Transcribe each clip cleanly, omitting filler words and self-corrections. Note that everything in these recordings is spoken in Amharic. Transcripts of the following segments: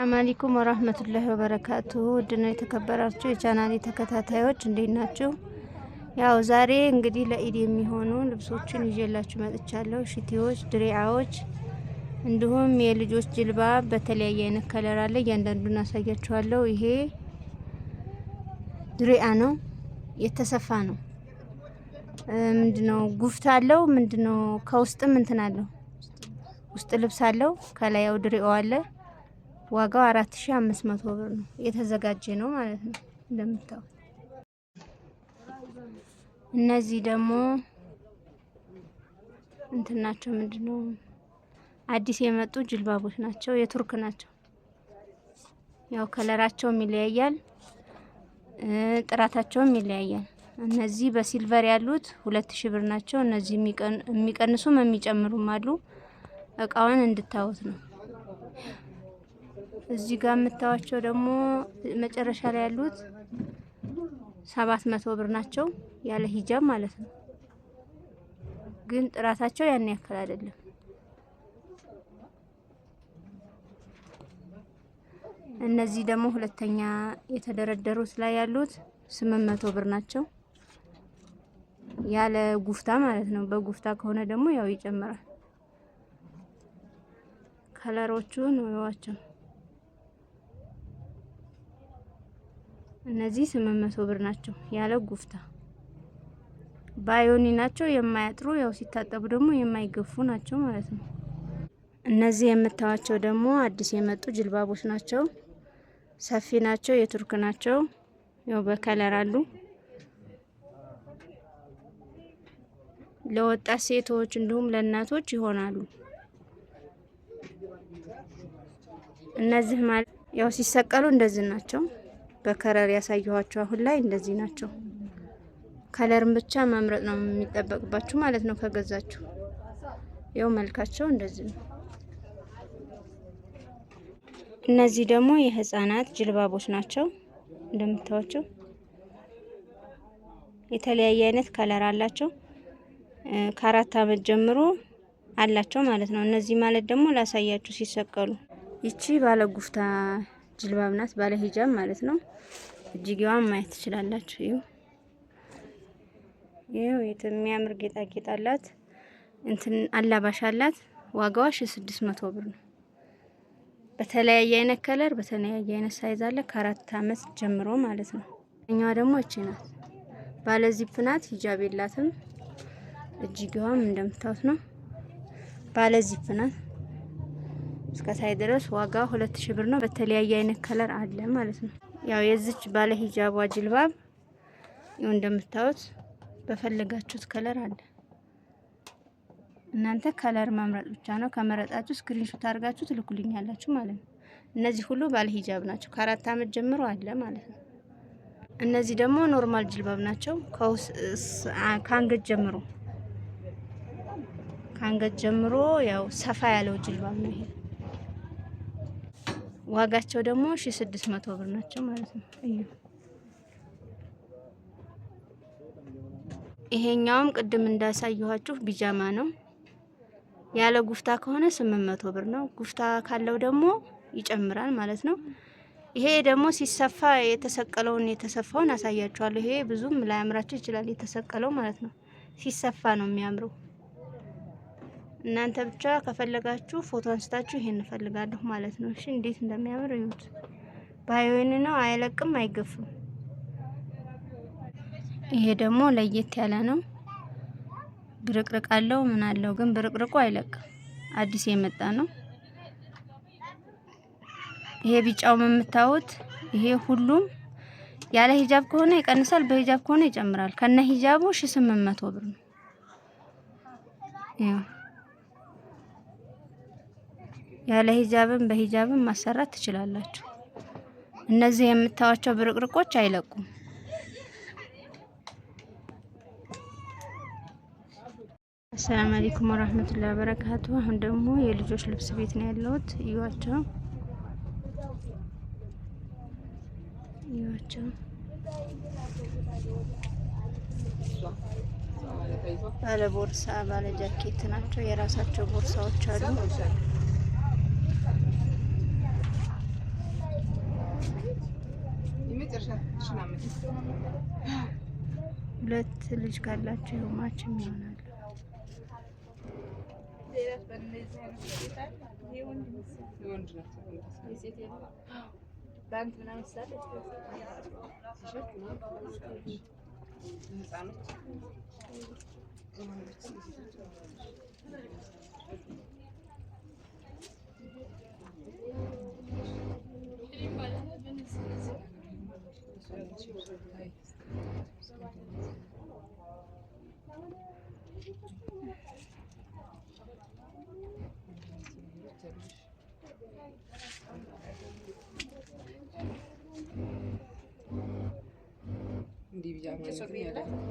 አሰላሙአለይኩም ወራህመቱላሂ ወበረካቱ። ውድና የተከበራችሁ የቻናሌ ተከታታዮች እንዴት ናችሁ? ያው ዛሬ እንግዲህ ለኢድ የሚሆኑ ልብሶችን ይዤላችሁ መጥቻለሁ። ሽቲዎች፣ ድሪዓዎች እንዲሁም የልጆች ጅልባብ በተለያየ አይነት ከለር አለ። እያንዳንዱን አሳያችኋለሁ። ይሄ ድሪዓ ነው፣ የተሰፋ ነው። ምንድነው ጉፍታ አለው። ምንድነው ከውስጥም እንትን አለው። ውስጥ ልብስ አለው፣ ከላይ ያው ድሪዓው አለ። ዋጋው 4500 ብር ነው። የተዘጋጀ ነው ማለት ነው እንደምታዩት። እነዚህ ደግሞ እንትን ናቸው። ምንድነው አዲስ የመጡ ጅልባቦች ናቸው። የቱርክ ናቸው። ያው ከለራቸውም ይለያያል፣ ጥራታቸውም ይለያያል። እነዚህ በሲልቨር ያሉት 2000 ብር ናቸው። እነዚህ የሚቀንሱም የሚጨምሩም አሉ። እቃውን እንድታዩት ነው። እዚህ ጋር የምታዩቸው ደግሞ መጨረሻ ላይ ያሉት 700 ብር ናቸው፣ ያለ ሂጃብ ማለት ነው። ግን ጥራታቸው ያን ያክል አይደለም። እነዚህ ደግሞ ሁለተኛ የተደረደሩት ላይ ያሉት 800 ብር ናቸው፣ ያለ ጉፍታ ማለት ነው። በጉፍታ ከሆነ ደግሞ ያው ይጨምራል። ከለሮቹን ወይዋቸው እነዚህ 800 ብር ናቸው፣ ያለ ጉፍታ ባዮኒ ናቸው። የማያጥሩ ያው ሲታጠቡ ደግሞ የማይገፉ ናቸው ማለት ነው። እነዚህ የምታዋቸው ደግሞ አዲስ የመጡ ጅልባቦች ናቸው። ሰፊ ናቸው፣ የቱርክ ናቸው። ያው በከለር አሉ። ለወጣት ሴቶች እንዲሁም ለእናቶች ይሆናሉ። እነዚህ ማለት ያው ሲሰቀሉ እንደዚህ ናቸው። በከለር ያሳየኋቸው አሁን ላይ እንደዚህ ናቸው። ከለርን ብቻ መምረጥ ነው የሚጠበቅባችሁ ማለት ነው ከገዛችሁ። ያው መልካቸው እንደዚህ ነው። እነዚህ ደግሞ የህፃናት ጅልባቦች ናቸው። እንደምታዩቸው የተለያየ አይነት ከለር አላቸው። ከ4 አመት ጀምሮ አላቸው ማለት ነው። እነዚህ ማለት ደግሞ ላሳያችሁ ሲሰቀሉ። ይቺ ባለ ጉፍታ ጅልባብ ናት፣ ባለ ሂጃብ ማለት ነው። እጅጌዋን ማየት ትችላላችሁ። ይሄው የሚያምር ጌጣጌጥ አላት፣ እንትን አላባሽ አላት። ዋጋዋ 1600 ብር ነው። በተለያየ አይነት ከለር በተለያየ አይነት ሳይዝ አለ፣ ከ4 አመት ጀምሮ ማለት ነው። እኛዋ ደግሞ እቺ ናት፣ ባለ ዚፕ ናት፣ ሂጃብ የላትም። እጅጌዋም እንደምታዩት ነው፣ ባለ ዚፕ ናት። እስከታይ ድረስ ዋጋ 2000 ብር ነው። በተለያየ አይነት ከለር አለ ማለት ነው። ያው የዚች ባለ ሂጃቧ ጅልባብ ይኸው እንደምታዩት በፈለጋችሁት ከለር አለ። እናንተ ከለር መምረጥ ብቻ ነው። ከመረጣችሁ ስክሪንሾት አድርጋችሁ ትልኩልኛላችሁ ማለት ነው። እነዚህ ሁሉ ባለ ሂጃብ ናቸው። ከ4 አመት ጀምሮ አለ ማለት ነው። እነዚህ ደግሞ ኖርማል ጅልባብ ናቸው። ከአንገት ጀምሮ ያው ሰፋ ያለው ጅልባብ ነው ይሄ። ዋጋቸው ደግሞ 1600 ብር ናቸው ማለት ነው። ይሄኛውም ቅድም እንዳሳየኋችሁ ቢጃማ ነው። ያለ ጉፍታ ከሆነ 800 ብር ነው። ጉፍታ ካለው ደግሞ ይጨምራል ማለት ነው። ይሄ ደግሞ ሲሰፋ የተሰፋውን አሳያችኋለሁ። ይሄ ብዙም ላያምራችሁ ይችላል፣ የተሰቀለው ማለት ነው። ሲሰፋ ነው የሚያምረው። እናንተ ብቻ ከፈለጋችሁ ፎቶ አንስታችሁ ይሄን እንፈልጋለሁ ማለት ነው። እሺ እንዴት እንደሚያምር እዩት። ባዮኒ ነው፣ አይለቅም፣ አይገፍም። ይሄ ደግሞ ለየት ያለ ነው። ብርቅርቅ አለው ምን አለው፣ ግን ብርቅርቁ አይለቅም። አዲስ የመጣ ነው። ይሄ ቢጫው የምታዩት ይሄ ሁሉም ያለ ሂጃብ ከሆነ ይቀንሳል፣ በሂጃብ ከሆነ ይጨምራል። ከነ ሂጃቡ 1800 ብር ነው። ያው ያለ ሂጃብም በሂጃብም ማሰራት ትችላላችሁ። እነዚህ የምታዩቸው ብርቅርቆች አይለቁም። አሰላሙ አለይኩም ወራህመቱላሂ ወበረካቱ። አሁን ደግሞ የልጆች ልብስ ቤት ነው ያለሁት። እዩዋቸው። ባለ ቦርሳ ባለ ጃኬት ናቸው። የራሳቸው ቦርሳዎች አሉ። ሁለት ልጅ ካላችሁ ይሁማችም ይሆናል።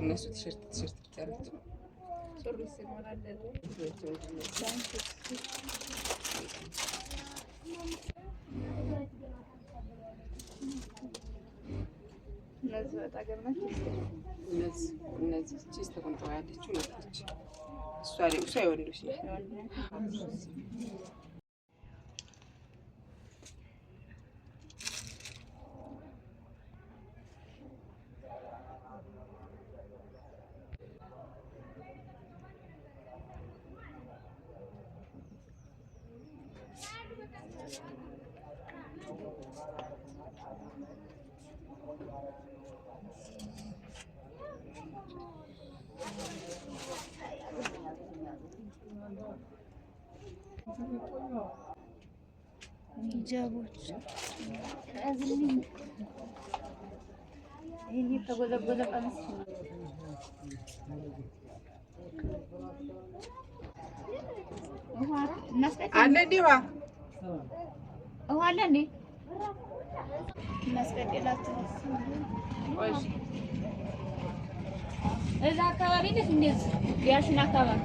الناس تيشيرت بتاعت እነዚህ ቺስ ተቆንጠው ያለችው ነች። እሷ ይወንዱሽ ሂጃቦች ይሄ ተጎዘጎዘ ቀሚስ አለ ዲባ አለ እንዴ እናስቀጥላችሁ እዛ አካባቢ ነሽ እንደዚህ ያሽና አካባቢ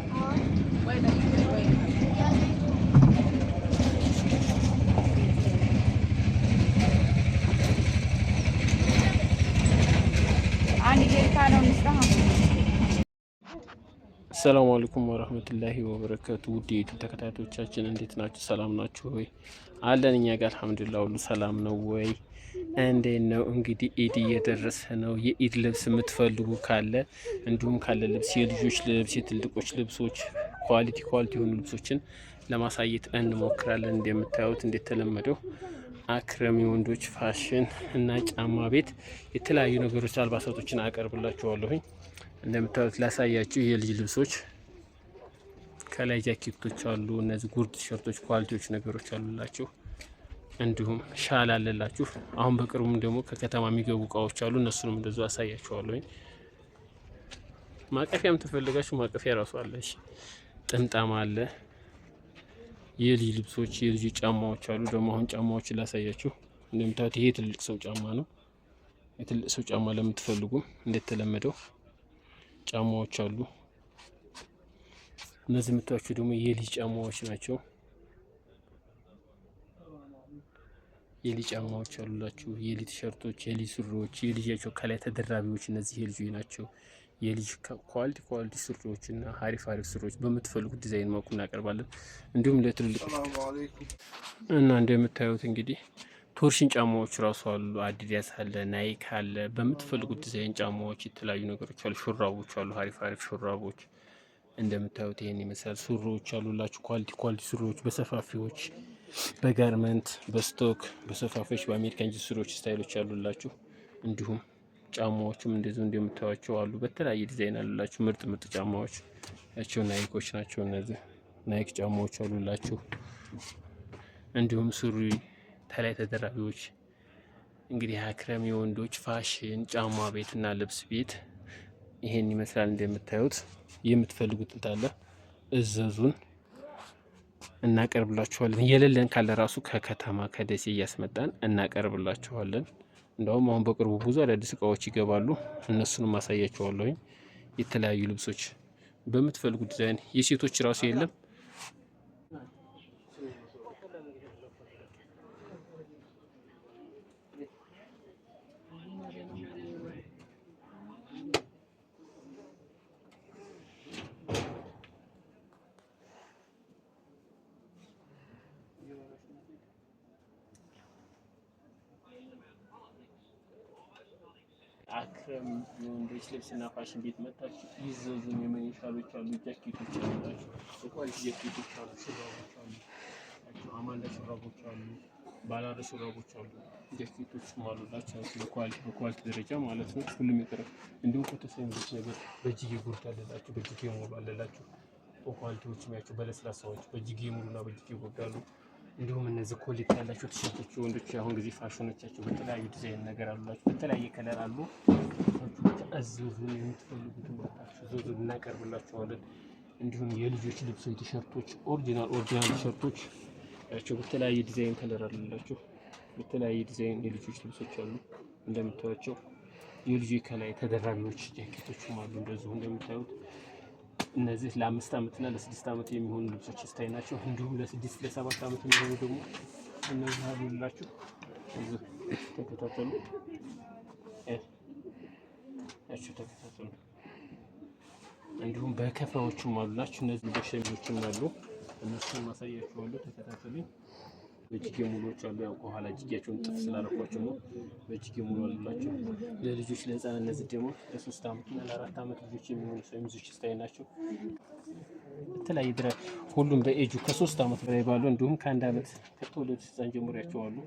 ሰላም አለይኩም ወራህመቱላሂ ወበረካቱ። ውድ የዩቲዩብ ተከታታዮቻችን እንዴት ናችሁ? ሰላም ናችሁ ወይ? አለን እኛ ጋር አልሐምዱሊላህ ሁሉ ሰላም ነው ወይ? እንዴት ነው? እንግዲህ ኢድ እየደረሰ ነው። የኢድ ልብስ የምትፈልጉ ካለ እንዲሁም ካለ ልብስ የልጆች ልብስ፣ የትልቆች ልብሶች ኳሊቲ የሆኑ ልብሶችን ለማሳየት እንሞክራለን። እንደምታዩት እንደተለመደው አክረም የወንዶች ፋሽን እና ጫማ ቤት የተለያዩ ነገሮች አልባሳቶችን አቀርብላችኋለሁኝ። እንደምታዩት ላሳያችሁ የልጅ ልብሶች ከላይ ጃኬቶች አሉ። እነዚህ ጉርድ ቲሸርቶች ኳሊቲዎች ነገሮች አሉላችሁ። እንዲሁም ሻል አለላችሁ። አሁን በቅርቡም ደግሞ ከከተማ የሚገቡ እቃዎች አሉ። እነሱንም እንደዚሁ አሳያችኋለሁኝ። ማቀፊያም ተፈልጋችሁ ማቀፊያ ራሱ አለሽ። ጥምጣም አለ። የልጅ ልብሶች የልጅ ጫማዎች አሉ። ደግሞ አሁን ጫማዎችን ላሳያችሁ። እንደምታዩት ይሄ ትልቅ ሰው ጫማ ነው። የትልቅ ሰው ጫማ ለምትፈልጉም እንደተለመደው ጫማዎች አሉ። እነዚህ የምታዩቸው ደግሞ የልጅ ጫማዎች ናቸው። የልጅ ጫማዎች አሉላችሁ። የልጅ ቲሸርቶች፣ የልጅ ሱሪዎች፣ የልጃቸው ከላይ ተደራቢዎች እነዚህ የልጅ ናቸው። የልጅ ኳሊቲ ሱሪዎች እና አሪፍ ሱሪዎች በምትፈልጉት ዲዛይን መልኩ እናቀርባለን። እንዲሁም ለትልልቆች እና እንደምታዩት እንግዲህ ቶርሽን ጫማዎች ራሱ አሉ። አዲዳስ አለ፣ ናይክ አለ። በምትፈልጉት ዲዛይን ጫማዎች የተለያዩ ነገሮች አሉ። ሹራቦች አሉ፣ አሪፍ ሹራቦች እንደምታዩት ይሄን ይመስላል። ሱሪዎች አሉላችሁ። ኳሊቲ ሱሪዎች በሰፋፊዎች፣ በጋርመንት፣ በስቶክ፣ በሰፋፊዎች፣ በአሜሪካን ጂንስ ሱሪዎች ስታይሎች አሉላችሁ። እንዲሁም ጫማዎችም እንደዚሁ እንደምታዩቸው አሉ። በተለያየ ዲዛይን አሉላችሁ። ምርጥ ጫማዎች ያቸው ናይኮች ናቸው። እነዚህ ናይክ ጫማዎች አሉላችሁ። እንዲሁም ሱሪ ተላይ ተደራቢዎች እንግዲህ አክረም የወንዶች ፋሽን ጫማ ቤትና ልብስ ቤት ይሄን ይመስላል። እንደምታዩት የምትፈልጉትን ታለ እዘዙን እናቀርብላችኋለን። የሌለን ካለ ራሱ ከከተማ ከደሴ እያስመጣን እናቀርብላችኋለን። እንደውም አሁን በቅርቡ ብዙ አዳዲስ እቃዎች ይገባሉ። እነሱንም ማሳያችኋለሁ። የተለያዩ ልብሶች በምትፈልጉት ዲዛይን የሴቶች ራሱ የለም። አክረም የወንዶች ልብስና ፋሽን ቤት መጣችሁ ይዘዙን። የመን ሻሎች አሉ፣ ጃኬቶች አሉላችሁ፣ የኳሊቲ ጃኬቶች አሉ፣ ሹራቦች አሉ፣ አማንዳ ሹራቦች አሉ፣ ባላረ ሹራቦች አሉ፣ ጃኬቶች አሉላችሁ በኳሊቲ ደረጃ ማለት ነው። ሁሉም ይቀርብ። እንዲሁም ከተሰሚዎች ነገር በእጅጌ ጉርድ አለላችሁ፣ በእጅጌ ሙሉ አለላችሁ። በኳሊቲዎች የሚያቸው በለስላሳዎች በእጅጌ ሙሉና በእጅጌ ጉርድ አሉ። እንዲሁም እነዚህ ኮሌት ያላቸው ቲሸርቶች ወንዶች አሁን ጊዜ ፋሽኖቻቸው በተለያዩ ዲዛይን ነገር አሉላችሁ፣ በተለያየ ከለር አሉ። አዘዙን፣ የምትፈልጉትን ቦታችሁ ዘዙን፣ እናቀርብላችኋለን። እንዲሁም የልጆች ልብሶች ቲሸርቶች ኦሪጂናል ቲሸርቶች ያቸው በተለያየ ዲዛይን ከለር አሉላችሁ። በተለያየ ዲዛይን የልጆች ልብሶች አሉ። እንደምታዩቸው የልጆች ከላይ ተደራቢዎች ጃኬቶችም አሉ። እንደዚሁ እንደምታዩት እነዚህ ለ5 ዓመት እና ለ6 ዓመት የሚሆኑ ልብሶች ስታይ ናቸው። እንዲሁም ለ6 ለ7 ዓመት የሚሆኑ ደግሞ እነዚህ አሉላችሁ። እዚህ ተከታተሉ፣ ያችሁ ተከታተሉ። እንዲሁም በከፋዎችም አሉላችሁ። እነዚህ በሸሚዞችም አሉ። እነሱን ማሳያችኋለሁ፣ ተከታተሉኝ። በእጅጌ ሙሉዎች አሉ። ያው ከኋላ እጅጌያቸውን ጥፍ ስላደረኳቸው ነው። በእጅጌ ሙሉ አሉላቸው ለልጆች ለህፃን። እነዚህ ደግሞ ለ3 ዓመት እና ለ4 ዓመት ልጆች የሚሆኑ ሸሚዞች ስታይል ናቸው። በተለያየ ድረስ ሁሉም በኤጁ ከ3 ዓመት በላይ ባሉ እንዲሁም ከ1 ዓመት ከተወለዱ ህፃን ጀምሮ ያቸዋሉ።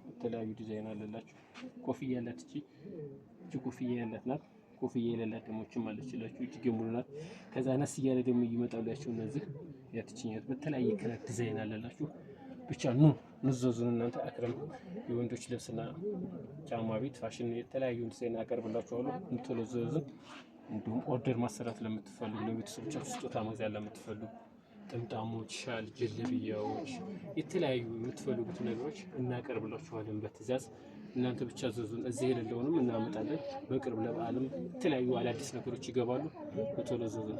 የተለያዩ ዲዛይን አለላቸው። ኮፍያ ያላት እቺ ኮፍያ ያላት ናት። ኮፍያ የሌላት ደግሞ እቺ ማለት ይችላችሁ እጅጌ ሙሉ ናት። ከዛ ነስ እያለ ደግሞ ይመጣሉ ያቸው እነዚህ ያትችኛት በተለያየ ከለር ዲዛይን አለላችሁ። ብቻ ንዘዙን እናንተ። አክረም የወንዶች ልብስና ጫማ ቤት ፋሽን የተለያዩ ዲዛይን አቀርብላችኋለሁ። ቶሎ ዘዙን። እንዲሁም ኦርደር ማሰራት ለምትፈልጉ፣ ለቤተሰቦቻችሁ ስጦታ መግዛት ለምትፈልጉ ጥምጣሞች፣ ሻል፣ ጀለብያዎች የተለያዩ የምትፈልጉት ነገሮች እናቀርብላችኋለን በትዕዛዝ። እናንተ ብቻ ዘዙን። እዚህ የሌለውንም እናመጣለን። በቅርብ ለበዓልም የተለያዩ አዳዲስ ነገሮች ይገባሉ። ቶሎ ዘዙን።